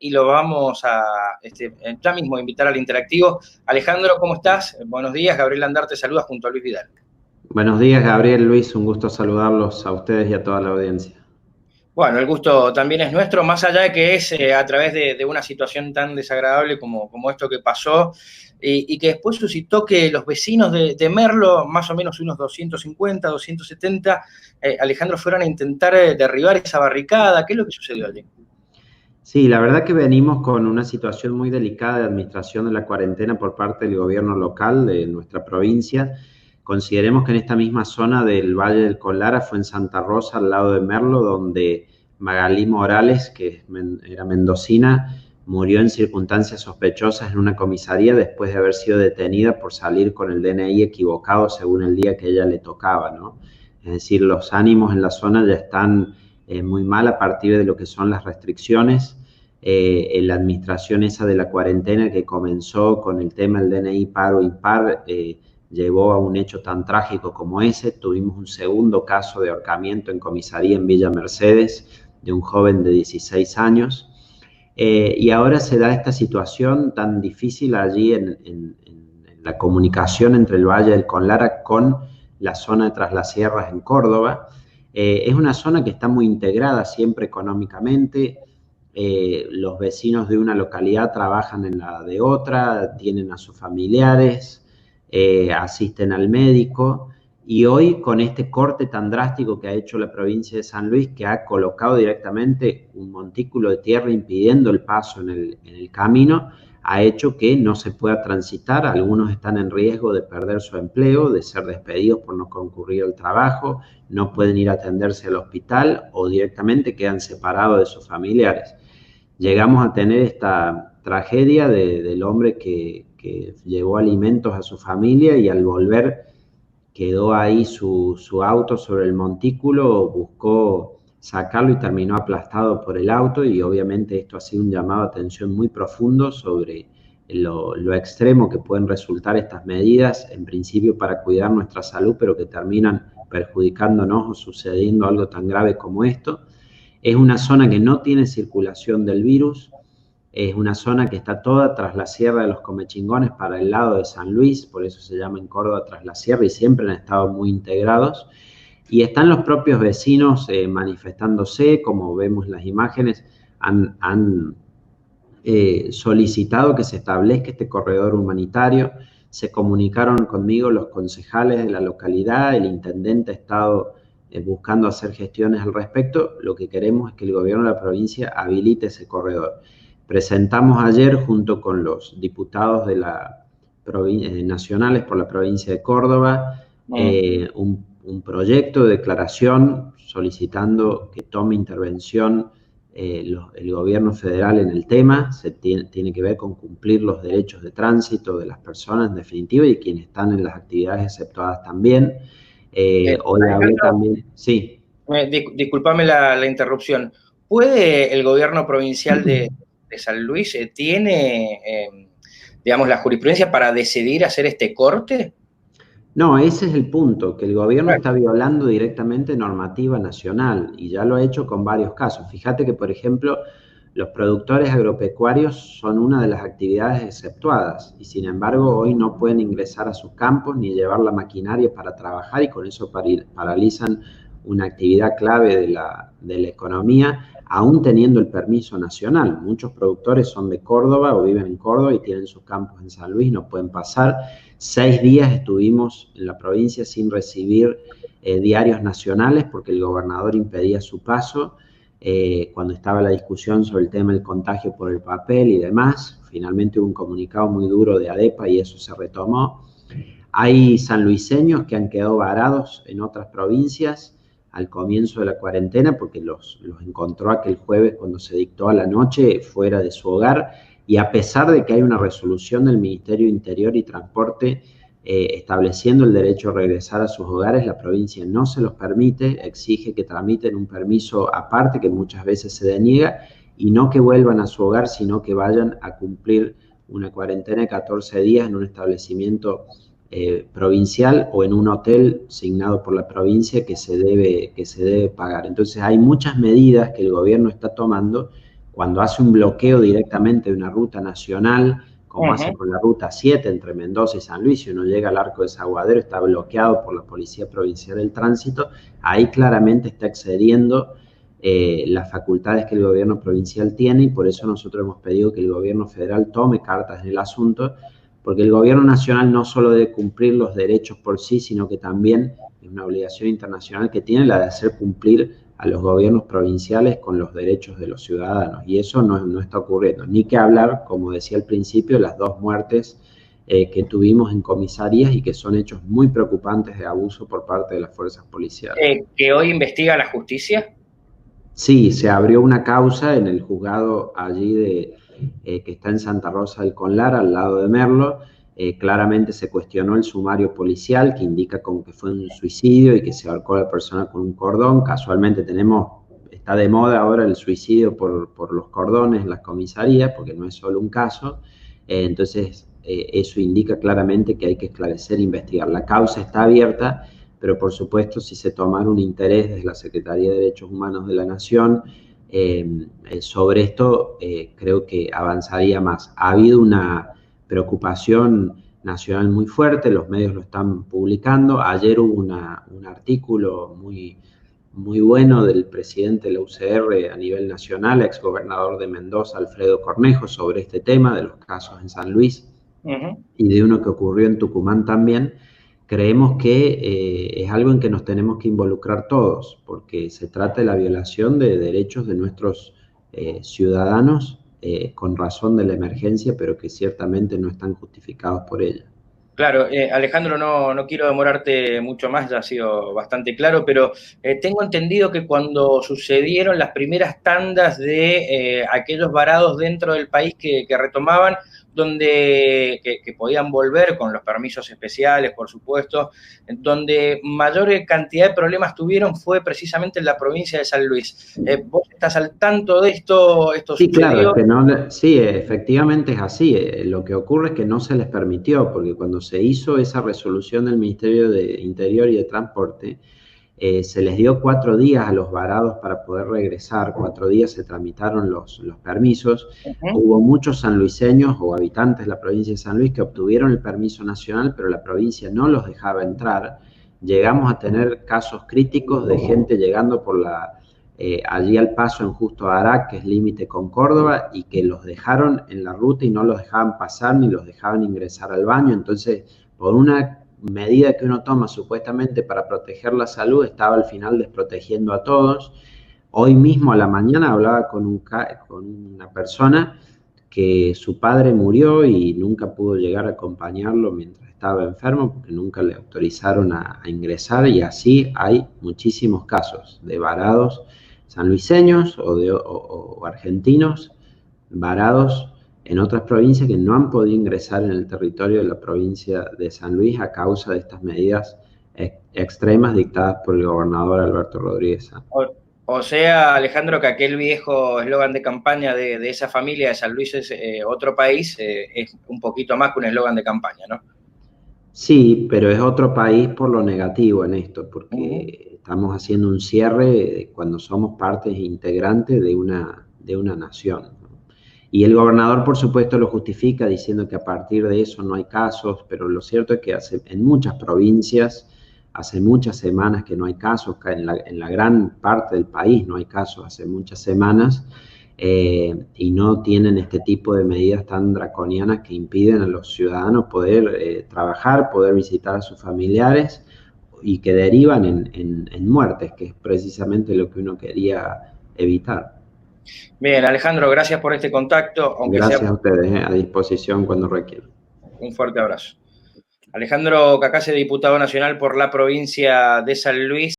y lo vamos a ya mismo invitar al interactivo. Alejandro, ¿cómo estás? Buenos días, Gabriel Andar te saluda junto a Luis Vidal. Buenos días, Gabriel, Luis, un gusto saludarlos a ustedes y a toda la audiencia. Bueno, el gusto también es nuestro, más allá de que es a través de una situación tan desagradable como esto que pasó, y que después suscitó que los vecinos de Merlo, más o menos unos 250, 270, Alejandro, fueron a intentar derribar esa barricada. ¿Qué es lo que sucedió allí? Sí, la verdad que venimos con una situación muy delicada de administración de la cuarentena por parte del gobierno local de nuestra provincia. Consideremos que en esta misma zona del Valle del Colara, fue en Santa Rosa, al lado de Merlo, donde Magalí Morales, que era mendocina, murió en circunstancias sospechosas en una comisaría después de haber sido detenida por salir con el DNI equivocado según el día que ella le tocaba, ¿no? Es decir, los ánimos en la zona ya están muy mal a partir de lo que son las restricciones. La administración esa de la cuarentena que comenzó con el tema del DNI par o impar, llevó a un hecho tan trágico como ese. Tuvimos un segundo caso de ahorcamiento en comisaría en Villa Mercedes de un joven de 16 años. Y ahora se da esta situación tan difícil allí en la comunicación entre el Valle del Conlara con la zona de Tras las Sierras en Córdoba. Es una zona que está muy integrada siempre económicamente. Los vecinos de una localidad trabajan en la de otra, tienen a sus familiares, asisten al médico, y hoy con este corte tan drástico que ha hecho la provincia de San Luis, que ha colocado directamente un montículo de tierra impidiendo el paso en el camino, ha hecho que no se pueda transitar. Algunos están en riesgo de perder su empleo, de ser despedidos por no concurrir al trabajo, no pueden ir a atenderse al hospital o directamente quedan separados de sus familiares. Llegamos a tener esta tragedia del hombre que llevó alimentos a su familia y al volver quedó ahí su auto sobre el montículo, buscó sacarlo y terminó aplastado por el auto, y obviamente esto ha sido un llamado a atención muy profundo sobre lo extremo que pueden resultar estas medidas, en principio para cuidar nuestra salud, pero que terminan perjudicándonos o sucediendo algo tan grave como esto. Es una zona que no tiene circulación del virus, es una zona que está toda tras la Sierra de los Comechingones para el lado de San Luis, por eso se llama en Córdoba Tras la Sierra, y siempre han estado muy integrados. Y están los propios vecinos manifestándose, como vemos en las imágenes, han solicitado que se establezca este corredor humanitario. Se comunicaron conmigo los concejales de la localidad, el intendente ha estado buscando hacer gestiones al respecto. Lo que queremos es que el gobierno de la provincia habilite ese corredor. Presentamos ayer, junto con los diputados de la nacionales por la provincia de Córdoba, un proyecto de declaración solicitando que tome intervención el gobierno federal en el tema. Tiene que ver con cumplir los derechos de tránsito de las personas, en definitiva, y quienes están en las actividades exceptuadas también. Hoy hablé también, sí. Disculpame la interrupción. ¿Puede el gobierno provincial de San Luis, tiene, digamos, la jurisprudencia para decidir hacer este corte? No, ese es el punto, que el gobierno está violando directamente normativa nacional, y ya lo ha hecho con varios casos. Fíjate que, por ejemplo, los productores agropecuarios son una de las actividades exceptuadas, y sin embargo hoy no pueden ingresar a sus campos ni llevar la maquinaria para trabajar, y con eso paralizan una actividad clave de la economía, aún teniendo el permiso nacional. Muchos productores son de Córdoba o viven en Córdoba y tienen sus campos en San Luis, no pueden pasar. 6 días estuvimos en la provincia sin recibir diarios nacionales porque el gobernador impedía su paso. Cuando estaba la discusión sobre el tema del contagio por el papel y demás, finalmente hubo un comunicado muy duro de ADEPA y eso se retomó. Hay sanluiseños que han quedado varados en otras provincias al comienzo de la cuarentena porque los encontró aquel jueves cuando se dictó a la noche fuera de su hogar, y a pesar de que hay una resolución del Ministerio de Interior y Transporte estableciendo el derecho a regresar a sus hogares, la provincia no se los permite, exige que tramiten un permiso aparte que muchas veces se deniega, y no que vuelvan a su hogar, sino que vayan a cumplir una cuarentena de 14 días en un establecimiento provincial o en un hotel asignado por la provincia que se debe pagar. Entonces hay muchas medidas que el gobierno está tomando cuando hace un bloqueo directamente de una ruta nacional, como hace con la ruta 7 entre Mendoza y San Luis, si uno llega al Arco Desaguadero, está bloqueado por la Policía Provincial del Tránsito, ahí claramente está excediendo las facultades que el gobierno provincial tiene, y por eso nosotros hemos pedido que el gobierno federal tome cartas en el asunto, porque el gobierno nacional no solo debe cumplir los derechos por sí, sino que también es una obligación internacional que tiene la de hacer cumplir a los gobiernos provinciales con los derechos de los ciudadanos, y eso no está ocurriendo. Ni que hablar, como decía al principio, las 2 muertes que tuvimos en comisarías y que son hechos muy preocupantes de abuso por parte de las fuerzas policiales. ¿Que hoy investiga la justicia? Sí, se abrió una causa en el juzgado allí que está en Santa Rosa del Conlar, al lado de Merlo. Claramente se cuestionó el sumario policial que indica como que fue un suicidio y que se ahorcó a la persona con un cordón. Casualmente está de moda ahora el suicidio por los cordones en las comisarías, porque no es solo un caso. Entonces, eso indica claramente que hay que esclarecer e investigar. La causa está abierta, pero por supuesto, si se tomara un interés desde la Secretaría de Derechos Humanos de la Nación sobre esto, creo que avanzaría más. Ha habido una preocupación nacional muy fuerte, los medios lo están publicando. Ayer hubo un artículo muy bueno del presidente de la UCR a nivel nacional, exgobernador de Mendoza, Alfredo Cornejo, sobre este tema de los casos en San Luis y de uno que ocurrió en Tucumán también. Creemos que es algo en que nos tenemos que involucrar todos, porque se trata de la violación de derechos de nuestros ciudadanos con razón de la emergencia, pero que ciertamente no están justificados por ella. Claro, Alejandro, no quiero demorarte mucho más, ya ha sido bastante claro, pero tengo entendido que cuando sucedieron las primeras tandas de aquellos varados dentro del país que retomaban, que podían volver con los permisos especiales, por supuesto, donde mayor cantidad de problemas tuvieron fue precisamente en la provincia de San Luis. ¿Vos estás al tanto de esto? ¿Esto Sí, sucedió? claro, sí, efectivamente es así. Lo que ocurre es que no se les permitió, porque cuando se hizo esa resolución del Ministerio de Interior y de Transporte, se les dio 4 días a los varados para poder regresar. 4 días se tramitaron los permisos. Hubo muchos sanluiseños o habitantes de la provincia de San Luis que obtuvieron el permiso nacional, pero la provincia no los dejaba entrar. Llegamos a tener casos críticos de gente llegando por allí al paso en Justo Arac, que es límite con Córdoba, y que los dejaron en la ruta y no los dejaban pasar ni los dejaban ingresar al baño. Entonces, por una medida que uno toma supuestamente para proteger la salud, estaba al final desprotegiendo a todos. Hoy mismo a la mañana hablaba con una persona que su padre murió y nunca pudo llegar a acompañarlo mientras estaba enfermo porque nunca le autorizaron a ingresar, y así hay muchísimos casos de varados sanluiseños o argentinos varados en otras provincias que no han podido ingresar en el territorio de la provincia de San Luis a causa de estas medidas extremas dictadas por el gobernador Alberto Rodríguez. O sea, Alejandro, que aquel viejo eslogan de campaña de esa familia de San Luis es otro país, es un poquito más que un eslogan de campaña, ¿no? Sí, pero es otro país por lo negativo en esto, porque estamos haciendo un cierre cuando somos partes integrantes de una nación, ¿no? Y el gobernador, por supuesto, lo justifica diciendo que a partir de eso no hay casos, pero lo cierto es que en muchas provincias hace muchas semanas que no hay casos, en la gran parte del país no hay casos hace muchas semanas, y no tienen este tipo de medidas tan draconianas que impiden a los ciudadanos poder trabajar, poder visitar a sus familiares y que derivan en muertes, que es precisamente lo que uno quería evitar. Bien, Alejandro, gracias por este contacto. Gracias a ustedes, a disposición cuando requieran. Un fuerte abrazo. Alejandro Cacase, diputado nacional por la provincia de San Luis.